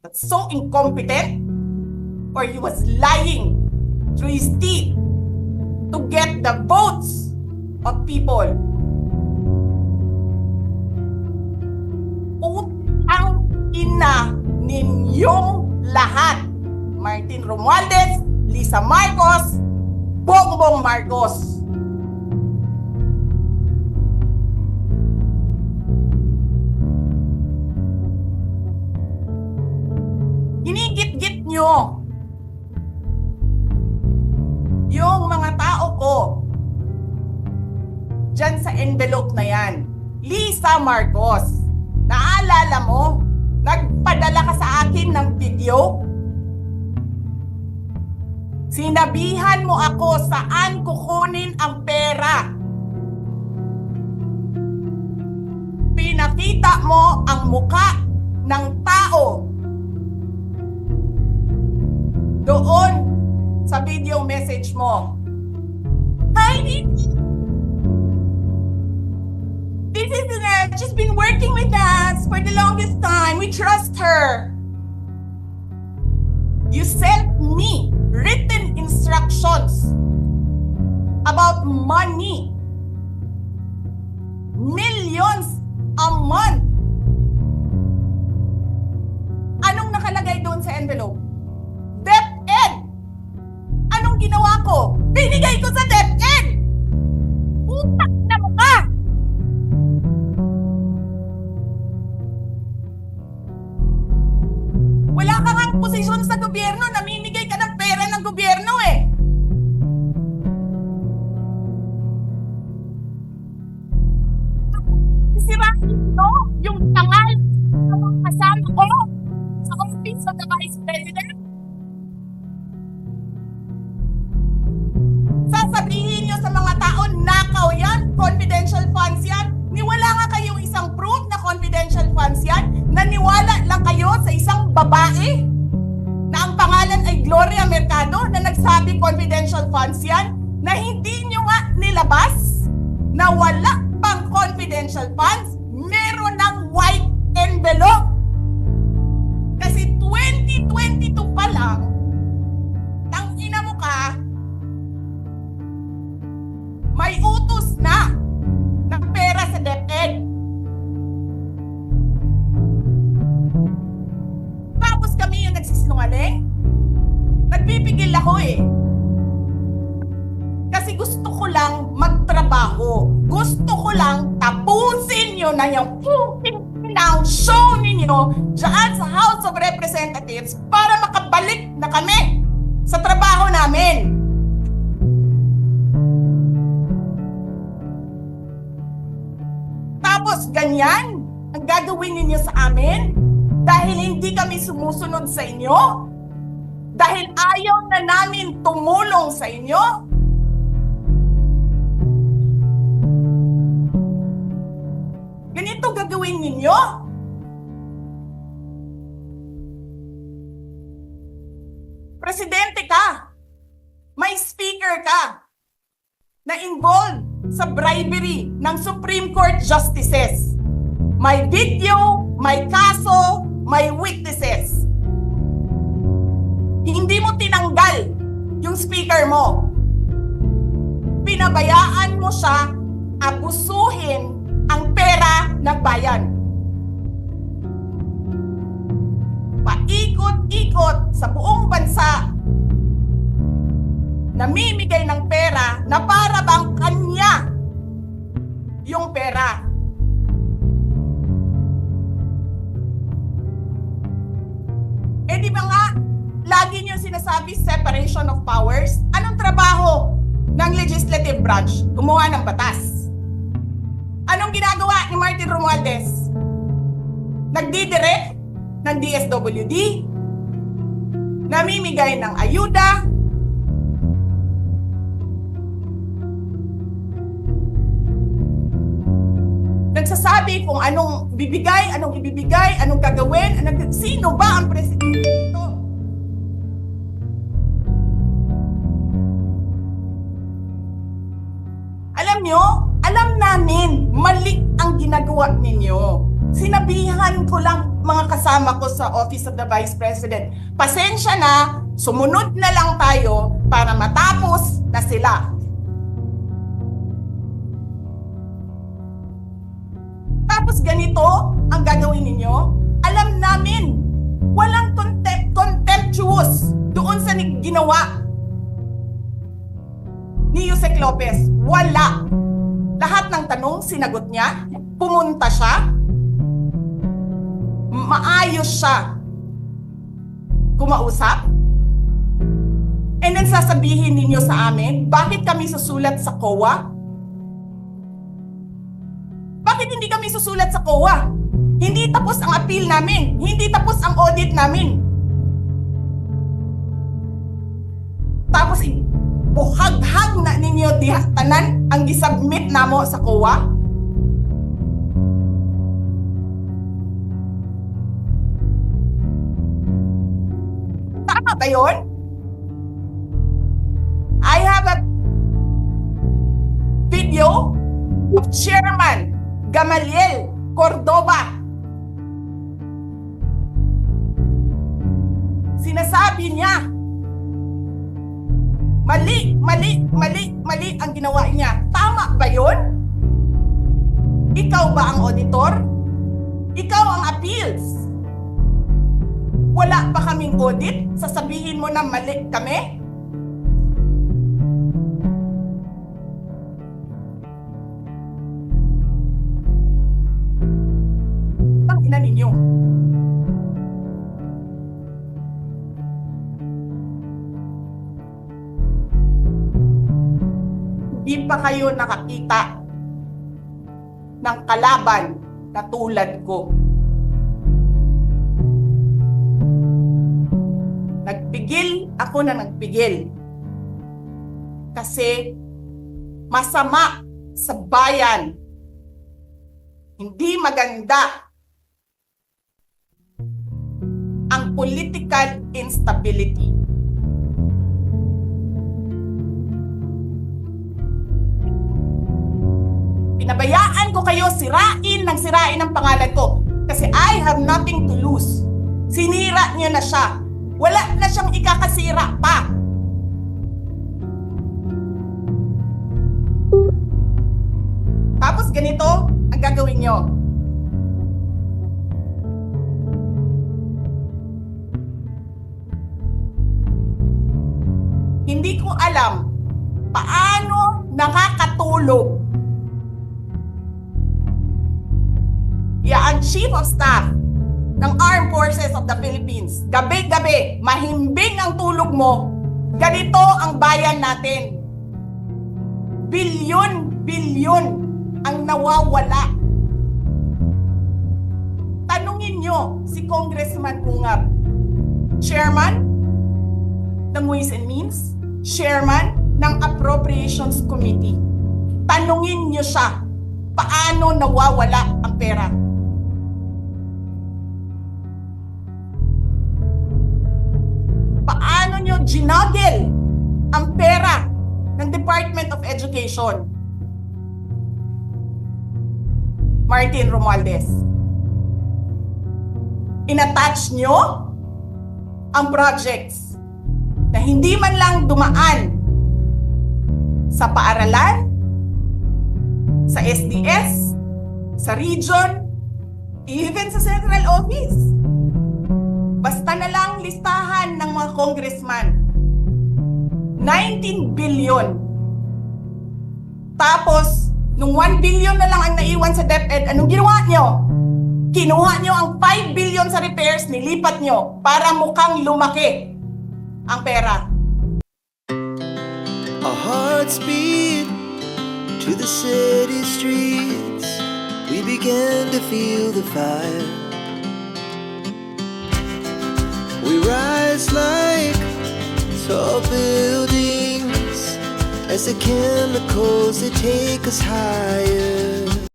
that's so incompetent, or he was lying through his teeth to get the votes of people. Utang ina ninyong lahat. Martin Romualdez, Lisa Marcos, Bongbong Marcos. Ginigit-git nyo yung mga tao ko dyan sa envelope na yan. Lisa Marcos, naalala mo? Nagpadala ka sa akin ng video? Sinabihan mo ako saan kukunin ang pera. Pinakita mo ang muka ng tao doon sa video message mo. Hi, Nini! This is she's been working with us for the longest time. We trust her. You sent me written instructions about money. Millions a month. Anong nakalagay doon sa envelope? DepEd. Anong ginawa ko? Binigay ko sa DepEd. Utak na mukha. Wala ka ngang posisyon sa gobyerno, namimigay ka ng pera ng gobyerno eh. Sisirahin mo yung tangal ng mga kasama ko sa office of the Vice President. Sasabihin nyo sa mga tao, nakaw yan, confidential funds yan. Niwala nga kayong isang proof na confidential funds yan. Naniwala lang kayo sa isang babae na ang pangalan ay Gloria Mercado na nagsabi confidential funds yan, na hindi nyo nga nilabas na wala pang confidential funds, meron ng white envelope. Kasi 2022 pa lang, tang ina mo ka, may utos na ng pera sa DepEd. Tapos kami yung nagsisinungaling? Nagpipigil ako eh. Kasi gusto ko lang magtrabaho. Gusto ko lang tapusin nyo na yung show ninyo dyan sa House of Representatives para makabalik na kami sa trabaho namin. Tapos ganyan ang gagawin ninyo sa amin dahil hindi kami sumusunod sa inyo? Dahil ayaw na namin tumulong sa inyo? Ganito gagawin ninyo? Presidente ka, may speaker ka na involved sa bribery ng Supreme Court justices. May video, may kaso, may witnesses. Hindi mo tinanggal yung speaker mo. Pinabayaan mo siya abusuhin ang pera ng bayan. Paikot-ikot sa buong bansa, namimigay ng pera na para bang kanya yung pera. Eh di ba nga, lagi niyo sinasabi separation of powers? Anong trabaho ng legislative branch? Gumawa ng batas. Anong ginagawa ni Martin Romualdez? Nagdidirect ng DSWD, namimigay ng ayuda, nagsasabi kung anong bibigay, anong ibibigay, anong gagawin, sino ba ang presidente dito? Alam nyo, alam namin, mali ang ginagawa ninyo. Sinabihan ko lang mga kasama ko sa Office of the Vice President, pasensya na, sumunod na lang tayo para matapos na sila. Tapos ganito ang gagawin ninyo? Alam namin, walang contemptuous doon sa ginawa ni Yusek Lopez. Wala. Lahat ng tanong, sinagot niya. Pumunta siya. Maayos siya kumausap. And then sasabihin ninyo sa amin, bakit kami susulat sa COA? Bakit hindi kami susulat sa COA? Hindi tapos ang appeal namin. Hindi tapos ang audit namin. Tapos buhaghag na ninyo tanan ang gisubmit namo sa COA? Tama ba yun? I have a video of Chairman Gamaliel Cordoba. Sinasabi niya, mali ang ginawa niya. Tama ba yun? Ikaw ba ang auditor? Ikaw ang appeals? Wala pa kaming audit? Sasabihin mo na mali kami? Tangina ninyo. Di pa kayo nakakita ng kalaban na tulad ko. Nagpigil ako na nagpigil. Kasi masama sa bayan. Hindi maganda ang political instability. Pinabayaan ko kayo sirain ang pangalan ko kasi I have nothing to lose. Sinira niyo na siya. Wala na siyang ikakasira pa. Tapos ganito ang gagawin niyo. Hindi ko alam paano nakakatulog ang Chief of Staff ng Armed Forces of the Philippines. Gabi-gabi, mahimbing ang tulog mo. Ganito ang bayan natin. Bilyon ang nawawala. Tanungin nyo si Congressman Ungab, Chairman ng Ways and Means, Chairman ng Appropriations Committee. Tanungin nyo siya, paano nawawala ang pera? Paano nyo ginagel ang pera ng Department of Education? Martin Romualdez. Inattach nyo ang projects na hindi man lang dumaan sa paaralan, sa SDS, sa region, even sa central office. Basta na lang listahan ng mga congressman. 19 billion. Tapos, nung 1 billion na lang ang naiwan sa DepEd, anong ginawa nyo? Kinuha nyo ang 5 billion sa repairs, nilipat nyo para mukhang lumaki ang pera. Our hearts beat to the city streets. We began to feel the fire. We rise like tall buildings as the chemicals they take us higher.